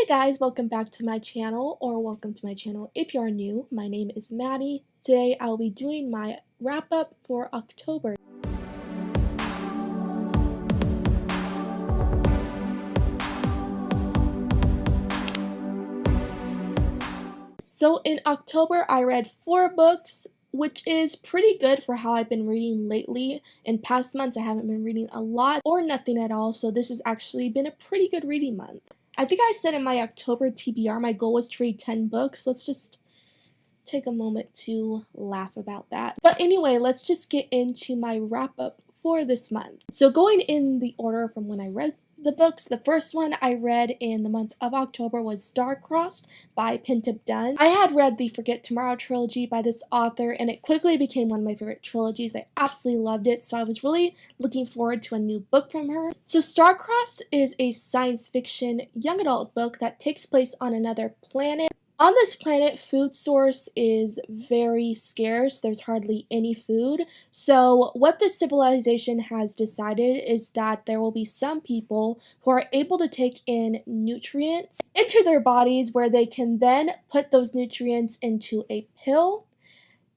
guys, welcome back to my channel, or welcome to my channel if you are new. My name is Maddie. Today I'll be doing my wrap up for October. So in October I read 4 books, which is pretty good for how I've been reading lately. In past months I haven't been reading a lot or nothing at all, so this has actually been a pretty good reading month. I think I said in my October TBR my goal was to read 10 books. Let's just take a moment to laugh about that. But anyway, let's just get into my wrap up for this month. So going in the order from when I read the books, the first one I read in the month of October was Starcrossed by Picmonkey. I had read the Forget Tomorrow trilogy by this author, and it quickly became one of my favorite trilogies. I absolutely loved it, so I was really looking forward to a new book from her. So Starcrossed is a science fiction young adult book that takes place on another planet. On this planet, food source is very scarce. There's hardly any food. So what this civilization has decided is that there will be some people who are able to take in nutrients into their bodies, where they can then put those nutrients into a pill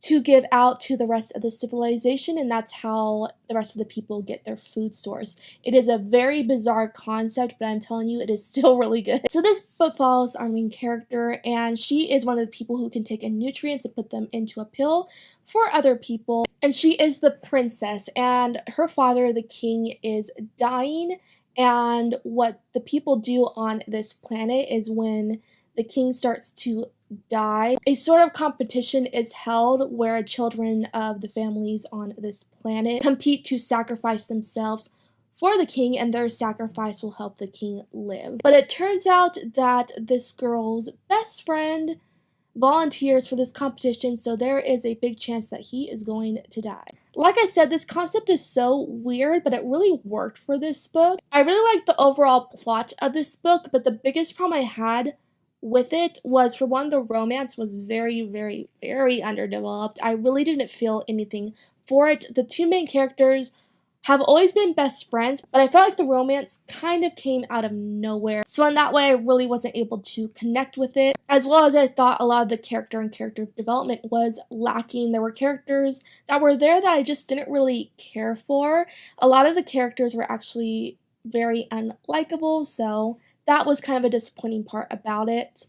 to give out to the rest of the civilization, and that's how the rest of the people get their food source. It is a very bizarre concept, but I'm telling you, it is still really good. So this book follows our main character, and she is one of the people who can take in nutrients and put them into a pill for other people. And she is the princess, and her father, the king, is dying. And what the people do on this planet is when the king starts to die, a sort of competition is held where children of the families on this planet compete to sacrifice themselves for the king, and their sacrifice will help the king live. But it turns out that this girl's best friend volunteers for this competition, so there is a big chance that he is going to die. Like I said, this concept is so weird, but it really worked for this book. I really liked the overall plot of this book, but the biggest problem I had with it was, for one, the romance was very underdeveloped. I really didn't feel anything for it. The two main characters have always been best friends, but I felt like the romance kind of came out of nowhere. So in that way, I really wasn't able to connect with it, as well as I thought a lot of the character development was lacking. There were characters that were there that I just didn't really care for. A lot of the characters were actually very unlikable, so that was kind of a disappointing part about it.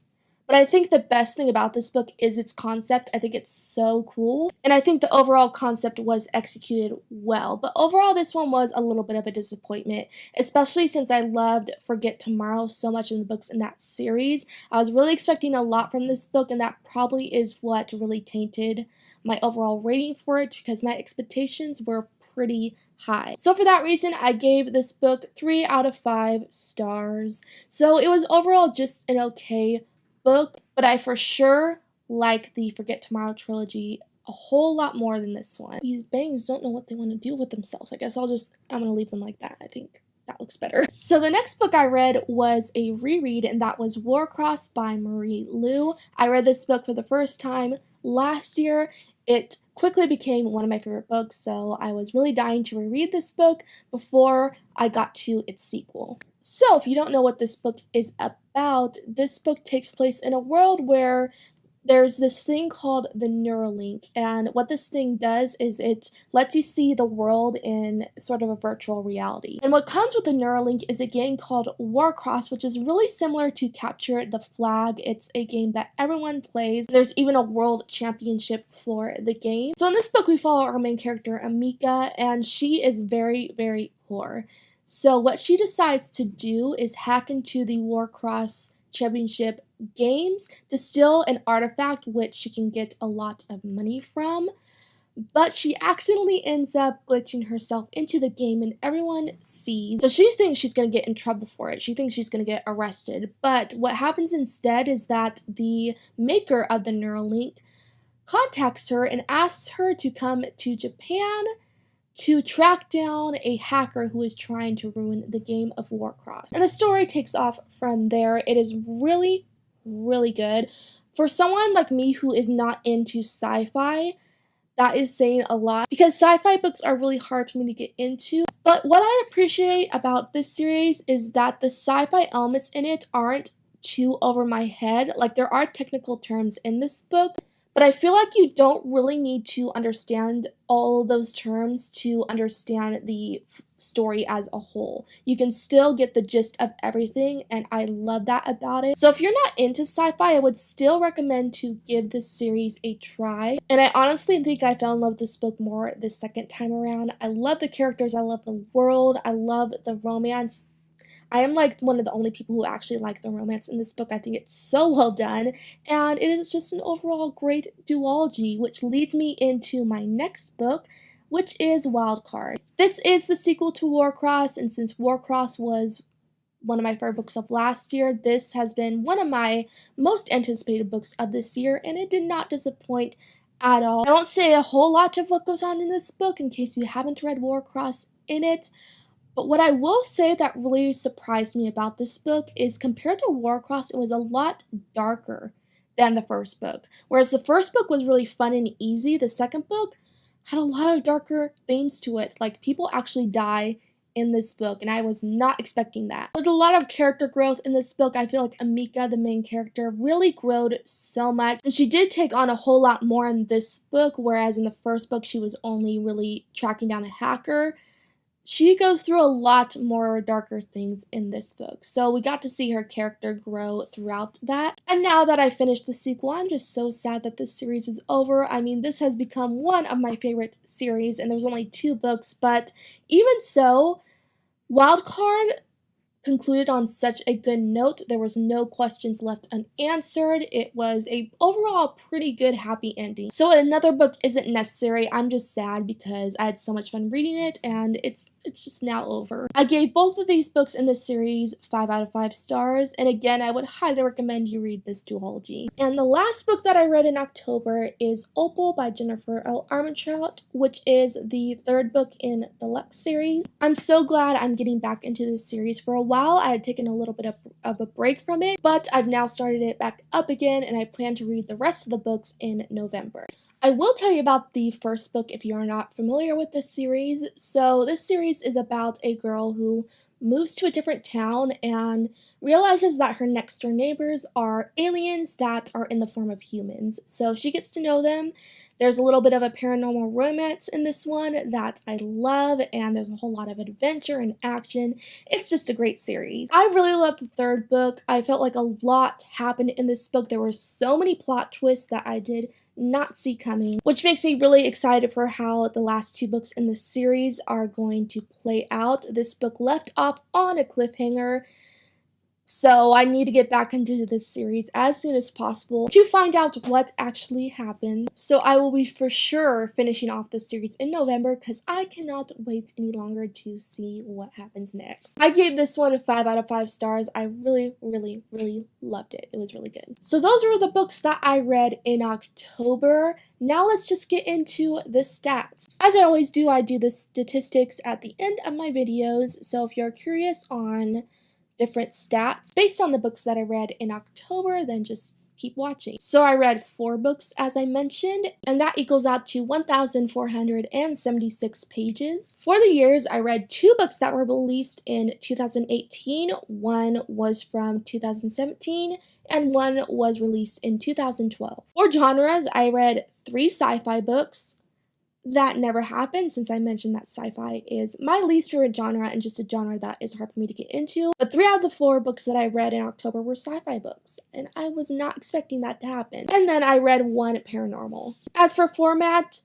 But I think the best thing about this book is its concept. I think it's so cool, and I think the overall concept was executed well. But overall, this one was a little bit of a disappointment, especially since I loved Forget Tomorrow so much in the books in that series. I was really expecting a lot from this book, and that probably is what really tainted my overall rating for it, because my expectations were pretty high. So for that reason, I gave this book 3 out of 5 stars. So it was overall just an okay book, but I for sure like the Forget Tomorrow trilogy a whole lot more than this one. These bangs don't know what they want to do with themselves. I guess I'm gonna leave them like that. I think that looks better. So the next book I read was a reread, and that was Wildcard by Marie Lu. I read this book for the first time last year. It quickly became one of my favorite books, so I was really dying to reread this book before I got to its sequel. So if you don't know what this book is about, this book takes place in a world where there's this thing called the Neuralink, and what this thing does is it lets you see the world in sort of a virtual reality. And what comes with the Neuralink is a game called Starcrossed, which is really similar to Capture the Flag. It's a game that everyone plays. There's even a world championship for the game. So in this book, we follow our main character, Amika, and she is very poor. So what she decides to do is hack into the Starcrossed Championship games to steal an artifact which she can get a lot of money from, but she accidentally ends up glitching herself into the game, and everyone sees. So she thinks she's going to get in trouble for it. She thinks she's going to get arrested, but what happens instead is that the maker of the Neuralink contacts her and asks her to come to Japan to track down a hacker who is trying to ruin the game of Starcrossed. And the story takes off from there. It is really good. For someone like me who is not into sci-fi, that is saying a lot, because sci-fi books are really hard for me to get into. But what I appreciate about this series is that the sci-fi elements in it aren't too over my head. Like, there are technical terms in this book, but I feel like you don't really need to understand all those terms to understand the story as a whole. You can still get the gist of everything, and I love that about it. So if you're not into sci-fi, I would still recommend to give this series a try. And I honestly think I fell in love with this book more the second time around. I love the characters, I love the world, I love the romance. I am like one of the only people who actually like the romance in this book. I think it's so well done, and it is just an overall great duology, which leads me into my next book, which is Wildcard. This is the sequel to Warcross, and since Warcross was one of my favorite books of last year, this has been one of my most anticipated books of this year, and it did not disappoint at all. I won't say a whole lot of what goes on in this book in case you haven't read Warcross in it, but what I will say that really surprised me about this book is compared to Warcross, it was a lot darker than the first book. Whereas the first book was really fun and easy, the second book had a lot of darker themes to it. Like, people actually die in this book, and I was not expecting that. There was a lot of character growth in this book. I feel like Amika, the main character, really growed so much. And she did take on a whole lot more in this book, whereas in the first book she was only really tracking down a hacker. She goes through a lot more darker things in this book, so we got to see her character grow throughout that. And now that I finished the sequel, I'm just so sad that this series is over. I mean, this has become one of my favorite series, and there's only 2 books, but even so, Wildcard concluded on such a good note. There was no questions left unanswered. It was a overall pretty good happy ending. So another book isn't necessary. I'm just sad because I had so much fun reading it, and it's just now over. I gave both of these books in this series 5 out of 5 stars, and again, I would highly recommend you read this duology. And the last book that I read in October is Opal by Jennifer L. Armentrout, which is the 3rd book in the Lux series. I'm so glad I'm getting back into this series. For a while, I had taken a little bit of a break from it, but I've now started it back up again, and I plan to read the rest of the books in November. I will tell you about the first book if you are not familiar with this series. So this series is about a girl who moves to a different town and realizes that her next door neighbors are aliens that are in the form of humans. So she gets to know them. There's a little bit of a paranormal romance in this one that I love, and there's a whole lot of adventure and action. It's just a great series. I really love the 3rd book. I felt like a lot happened in this book. There were so many plot twists that I did not see coming, which makes me really excited for how the last 2 books in the series are going to play out. This book left off on a cliffhanger, so I need to get back into this series as soon as possible to find out what actually happened. So I will be for sure finishing off this series in November because I cannot wait any longer to see what happens next. I gave this one a 5 out of 5 stars. I really, really, really loved it. It was really good. So those were the books that I read in October. Now let's just get into the stats. As I always do, I do the statistics at the end of my videos. So if you're curious on different stats based on the books that I read in October, then just keep watching. So I read 4 books, as I mentioned, and that equals out to 1,476 pages. For the years, I read 2 books that were released in 2018. One was from 2017, and one was released in 2012. For genres, I read 3 sci-fi books. That never happened, since I mentioned that sci-fi is my least favorite genre and just a genre that is hard for me to get into. But 3 out of the 4 books that I read in October were sci-fi books, and I was not expecting that to happen. And then I read 1 paranormal. As for format,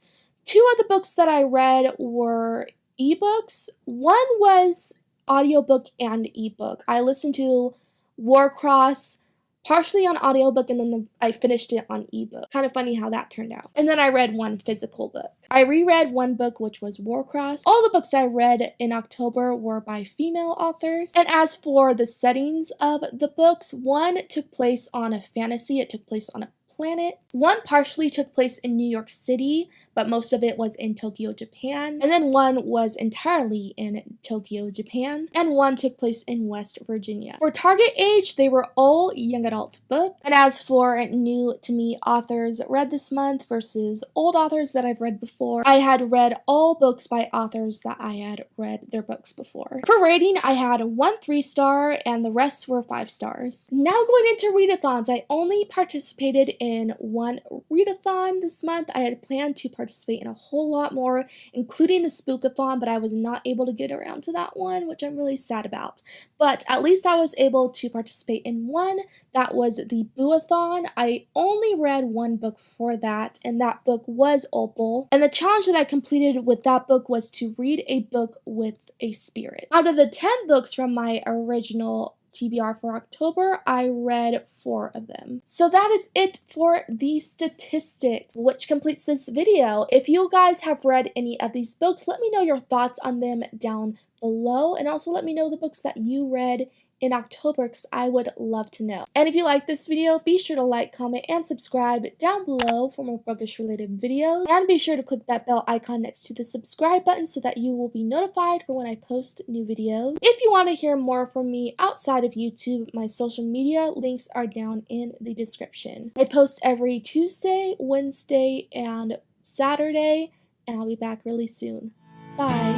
2 of the books that I read were ebooks. One was audiobook and ebook. I listened to Warcross partially on audiobook, and then I finished it on ebook. Kind of funny how that turned out. And then I read 1 physical book. I reread 1 book, which was Warcross. All the books I read in October were by female authors. And as for the settings of the books, 1 took place on a fantasy. It took place on a planet. One partially took place in New York City, but most of it was in Tokyo, Japan. And then one was entirely in Tokyo, Japan. And one took place in West Virginia. For target age, they were all young adult books. And as for new to me authors read this month versus old authors that I've read before, I had read all books by authors that I had read their books before. For rating, I had 1 3-star and the rest were 5 stars. Now going into readathons, I only participated in one readathon this month. I had planned to participate in a whole lot more, including the spookathon, but I was not able to get around to that one, which I'm really sad about. But at least I was able to participate in one. That was the booathon. I only read one book for that, and that book was Opal. And the challenge that I completed with that book was to read a book with a spirit. Out of the 10 books from my original TBR for October, I read 4 of them. So that is it for the statistics, which completes this video. If you guys have read any of these books, let me know your thoughts on them down below, and also let me know the books that you read in October, because I would love to know. And if you like this video, be sure to like, comment, and subscribe down below for more bookish related videos. And be sure to click that bell icon next to the subscribe button so that you will be notified for when I post new videos. If you want to hear more from me outside of YouTube, my social media links are down in the description. I post every Tuesday, Wednesday, and Saturday, and I'll be back really soon. Bye!